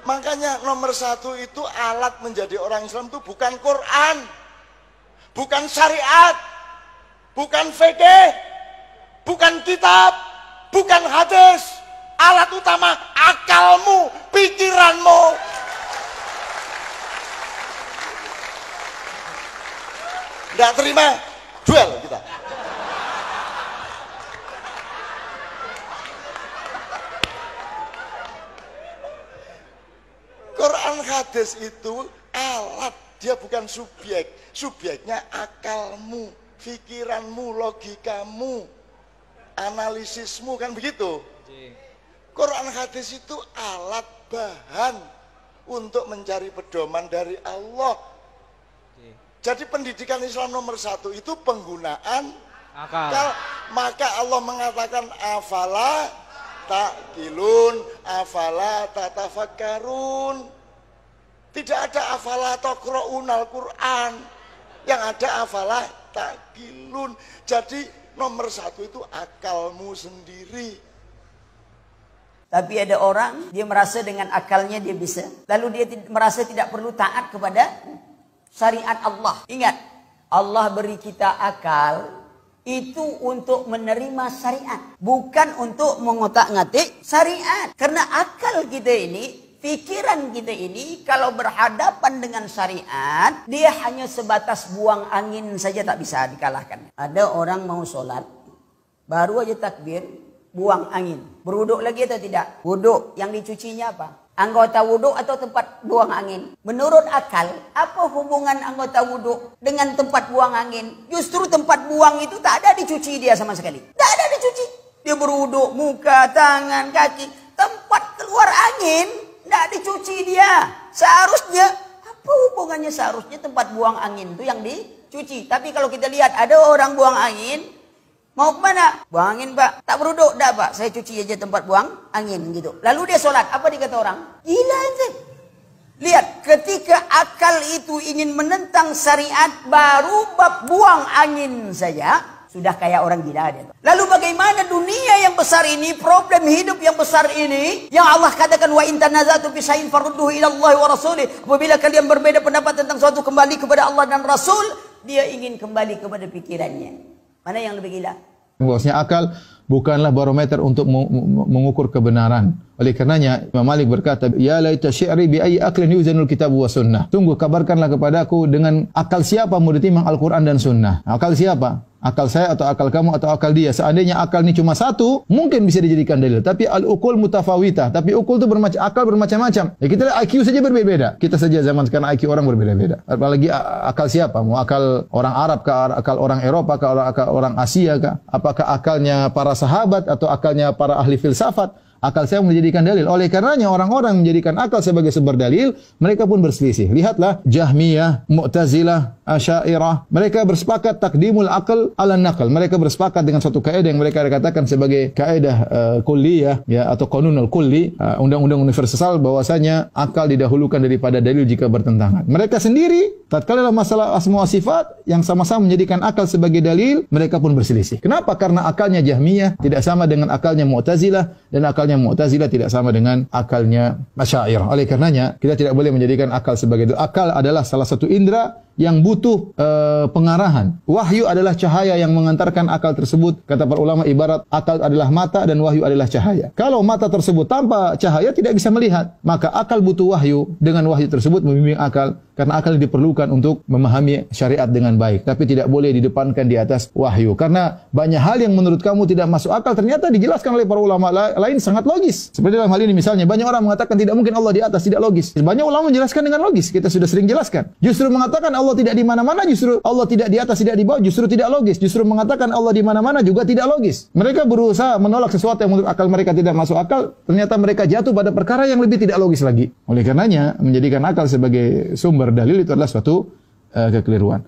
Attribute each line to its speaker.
Speaker 1: Makanya nomor satu itu alat menjadi orang Islam itu bukan Quran, bukan syariat, bukan fikih, bukan kitab, bukan hadis. Alat utama akalmu, pikiranmu. Nggak terima, duel kita. Quran hadis itu alat, dia bukan subjek. Subjeknya akalmu, pikiranmu, logikamu, analisismu, kan begitu. Quran hadis itu alat, bahan untuk mencari pedoman dari Allah. Jadi pendidikan Islam nomor satu itu penggunaan akal. Maka Allah mengatakan afala ta'qilun, afala tatafakkarun. Tidak ada afala taqra'unal Quran, yang ada afala ta'qilun. Jadi nomor satu itu akalmu sendiri.
Speaker 2: Tapi ada orang, dia merasa dengan akalnya dia bisa, lalu dia merasa tidak perlu taat kepada syariat Allah. Ingat, Allah beri kita akal itu untuk menerima syariat, bukan untuk mengotak-ngatik syariat. Karena akal kita ini, pikiran kita ini, kalau berhadapan dengan syariat, dia hanya sebatas buang angin saja, tak bisa dikalahkan. Ada orang mau sholat, baru aja takbir, buang angin. Berwuduk lagi atau tidak? Wuduk. Yang dicucinya apa? Anggota wuduk atau tempat buang angin? Menurut akal, apa hubungan anggota wuduk dengan tempat buang angin? Justru tempat buang itu tak ada dicuci dia sama sekali. Tak ada dicuci. Dia berwuduk, muka, tangan, kaki. Tempat keluar angin, tak dicuci dia. Seharusnya, apa hubungannya seharusnya tempat buang angin itu yang dicuci? Tapi kalau kita lihat, ada orang buang angin, mau kemana? Buang angin, Pak. Tak beruduk dah, Pak. Saya cuci aja tempat buang angin gitu. Lalu dia sholat. Apa dikata orang? Gila ente. Lihat, ketika akal itu ingin menentang syariat, baru bab buang angin saja sudah kayak orang gila dia. Lalu bagaimana dunia yang besar ini, problem hidup yang besar ini, yang Allah katakan wa in tanaza'tum fi syai'in farudduhu ila Allah wa rasulih. Apabila kalian berbeda pendapat tentang suatu, kembali kepada Allah dan Rasul. Dia ingin kembali kepada pikirannya. Mana yang lebih gila?
Speaker 3: Bahwasanya akal bukanlah barometer untuk mengukur kebenaran. Oleh karenanya Imam Malik berkata, ya laita syi'ri bi ayyi aqlin yuzanul kitab wa sunnah. Tunggu, kabarkanlah kepadaku dengan akal siapa mau ditimbang Al-Quran dan sunnah. Akal siapa? Akal saya atau akal kamu atau akal dia? Seandainya akal ini cuma satu, mungkin bisa dijadikan dalil. Tapi al-uqul mutafawitah. Tapi ukul itu akal bermacam-macam. Ya, kita lihat IQ saja berbeda. Kita saja zaman sekarang IQ orang berbeda-beda. Apalagi akal siapa? Mau akal orang Arab kah, akal orang Eropa kah, akal orang Asia kah? Apakah akalnya para sahabat atau akalnya para ahli filsafat? Akal saya menjadikan dalil. Oleh karenanya orang-orang menjadikan akal sebagai sumber dalil, mereka pun berselisih. Lihatlah Jahmiyah, Mu'tazilah, Asy'ariyah. Mereka bersepakat takdimul akal ala naql. Mereka bersepakat dengan suatu kaidah yang mereka katakan sebagai kaidah kulliyah, ya, atau qanunul kulli, undang-undang universal, bahwasanya akal didahulukan daripada dalil jika bertentangan. Mereka sendiri tatkala masalah asma wa sifat yang sama-sama menjadikan akal sebagai dalil, mereka pun berselisih. Kenapa? Karena akalnya Jahmiyah tidak sama dengan akalnya Mu'tazilah, dan akalnya Mu'tazilah tidak sama dengan akalnya Asy'ariyah. Oleh karenanya kita tidak boleh menjadikan akal sebagai dalil. Akal adalah salah satu indera yang butuh pengarahan. Wahyu adalah cahaya yang mengantarkan akal tersebut. Kata para ulama, ibarat akal adalah mata dan wahyu adalah cahaya. Kalau mata tersebut tanpa cahaya tidak bisa melihat, maka akal butuh wahyu. Dengan wahyu tersebut membimbing akal, karena akal diperlukan untuk memahami syariat dengan baik, tapi tidak boleh didepankan di atas wahyu. Karena banyak hal yang menurut kamu tidak masuk akal ternyata dijelaskan oleh para ulama lain sangat logis. Seperti dalam hal ini misalnya, banyak orang mengatakan tidak mungkin Allah di atas, tidak logis. Banyak ulama menjelaskan dengan logis. Kita sudah sering jelaskan. Justru mengatakan Allah tidak di mana-mana, justru Allah tidak di atas, tidak di bawah, justru tidak logis. Justru mengatakan Allah di mana-mana juga tidak logis. Mereka berusaha menolak sesuatu yang menurut akal mereka tidak masuk akal, ternyata mereka jatuh pada perkara yang lebih tidak logis lagi. Oleh karenanya menjadikan akal sebagai sumber dalil itu adalah suatu kekeliruan.